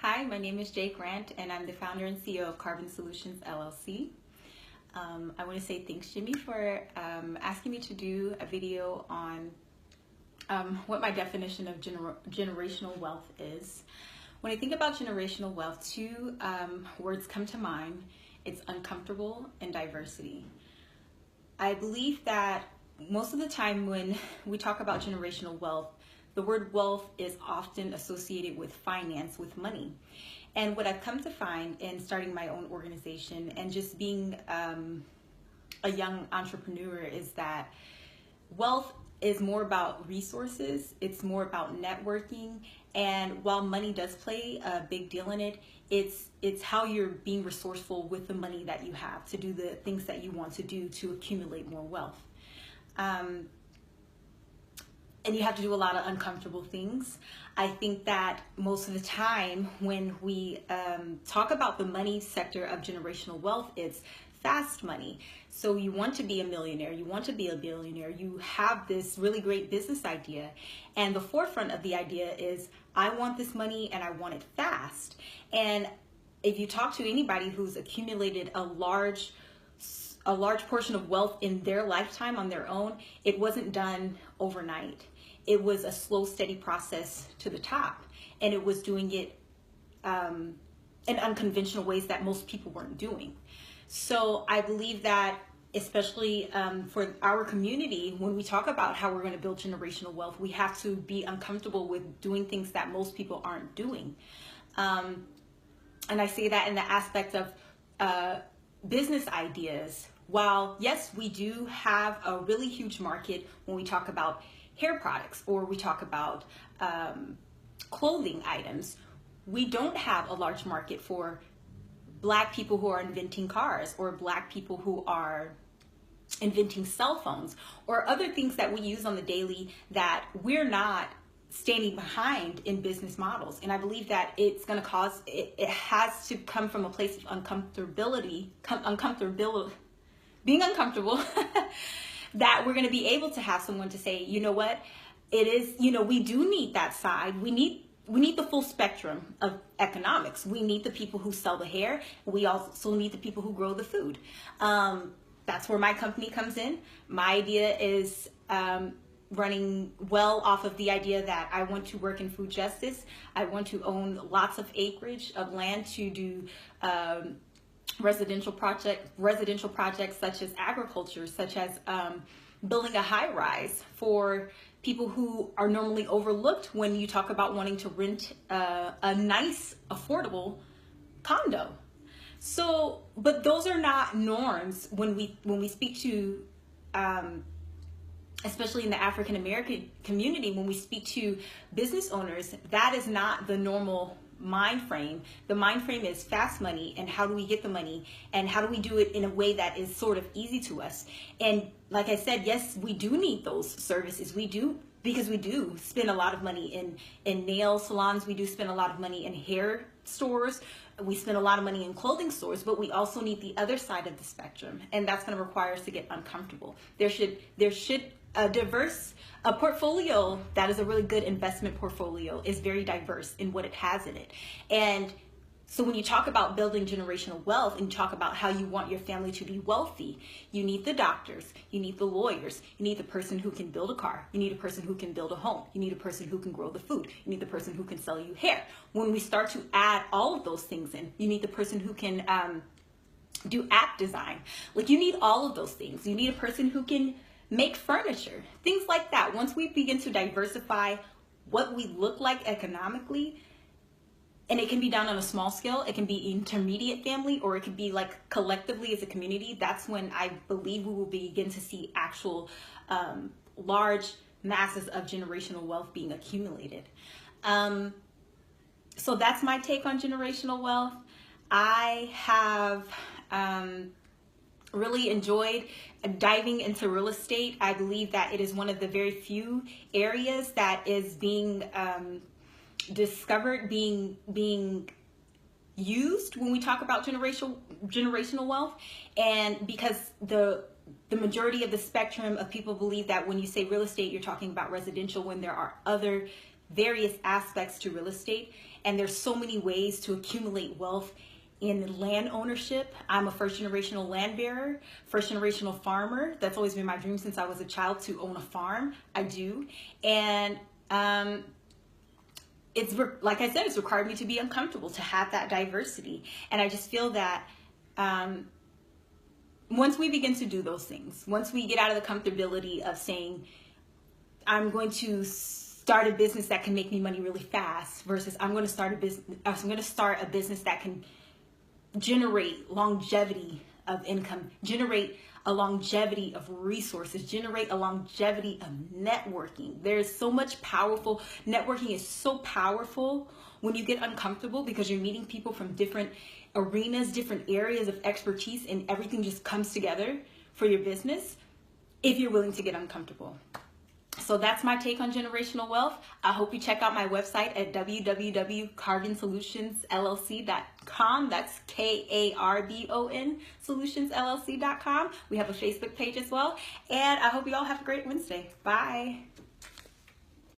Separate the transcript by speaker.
Speaker 1: Hi, my name is Nicole Grant, and I'm the founder and CEO of Carbon Solutions, LLC. I want to say thanks, Jimmy, for asking me to do a video on what my definition of generational wealth is. When I think about generational wealth, two words come to mind. It's uncomfortable and diversity. I believe that most of the time when we talk about generational wealth, the word wealth is often associated with finance, with money. And what I've come to find in starting my own organization and just being a young entrepreneur is that wealth is more about resources, it's more about networking, and while money does play a big deal in it, it's how you're being resourceful with the money that you have to do the things that you want to do to accumulate more wealth. And you have to do a lot of uncomfortable things. I think that most of the time when we talk about the money sector of generational wealth, it's fast money. So you want to be a millionaire, you want to be a billionaire, you have this really great business idea, and the forefront of the idea is, I want this money and I want it fast. And if you talk to anybody who's accumulated a large portion of wealth in their lifetime on their own, it wasn't done overnight. It was a slow, steady process to the top, and it was doing it in unconventional ways that most people weren't doing. So I believe that, especially for our community, when we talk about how we're going to build generational wealth, we have to be uncomfortable with doing things that most people aren't doing. And I say that in the aspect of business ideas. While, yes, we do have a really huge market when we talk about hair products or we talk about clothing items, we don't have a large market for Black people who are inventing cars, or Black people who are inventing cell phones, or other things that we use on the daily that we're not standing behind in business models. And I believe that it's going to cause, it has to come from a place of being uncomfortable, that we're going to be able to have someone to say, you know what, it is, we do need that side. We need the full spectrum of economics. We need the people who sell the hair. We also need the people who grow the food. That's where my company comes in. My idea is running well off of the idea that I want to work in food justice. I want to own lots of acreage of land to do residential projects such as agriculture, such as building a high rise for people who are normally overlooked when you talk about wanting to rent a nice, affordable condo. So, but those are not norms when we speak to, especially in the African American community, when we speak to business owners, that is not the normal mind frame. The mind frame is fast money, and how do we get the money, and how do we do it in a way that is sort of easy to us. And like I said, yes, we do need those services. We do, because we do spend a lot of money in nail salons. We do spend a lot of money in hair stores. We spend a lot of money in clothing stores, but we also need the other side of the spectrum, and that's going to require us to get uncomfortable. There should a portfolio that is a really good investment portfolio is very diverse in what it has in it. And so when you talk about building generational wealth and you talk about how you want your family to be wealthy, you need the doctors, you need the lawyers, you need the person who can build a car, you need a person who can build a home, you need a person who can grow the food, you need the person who can sell you hair. When we start to add all of those things in, you need the person who can do app design. Like, you need all of those things. You need a person who can make furniture, things like that. Once we begin to diversify what we look like economically, and it can be done on a small scale, it can be intermediate family, or it can be like collectively as a community, that's when I believe we will begin to see actual large masses of generational wealth being accumulated. So that's my take on generational wealth. I have really enjoyed diving into real estate. I believe that it is one of the very few areas that is being discovered, being used when we talk about generational wealth. And because the majority of the spectrum of people believe that when you say real estate, you're talking about residential, when there are other various aspects to real estate, and there's so many ways to accumulate wealth in land ownership. I'm a first generational land bearer, first generational farmer. That's always been my dream since I was a child, to own a farm. I do. And it's, like I said, it's required me to be uncomfortable, to have that diversity. And I just feel that once we begin to do those things, once we get out of the comfortability of saying, I'm going to start a business that can make me money really fast, versus I'm going to start a business that can generate longevity of income, generate a longevity of resources, generate a longevity of networking. There's so much powerful, networking is so powerful when you get uncomfortable, because you're meeting people from different arenas, different areas of expertise, and everything just comes together for your business if you're willing to get uncomfortable. So that's my take on generational wealth. I hope you check out my website at www.carbonsolutionsllc.com. That's KARBON solutionsllc.com. We have a Facebook page as well. And I hope you all have a great Wednesday. Bye.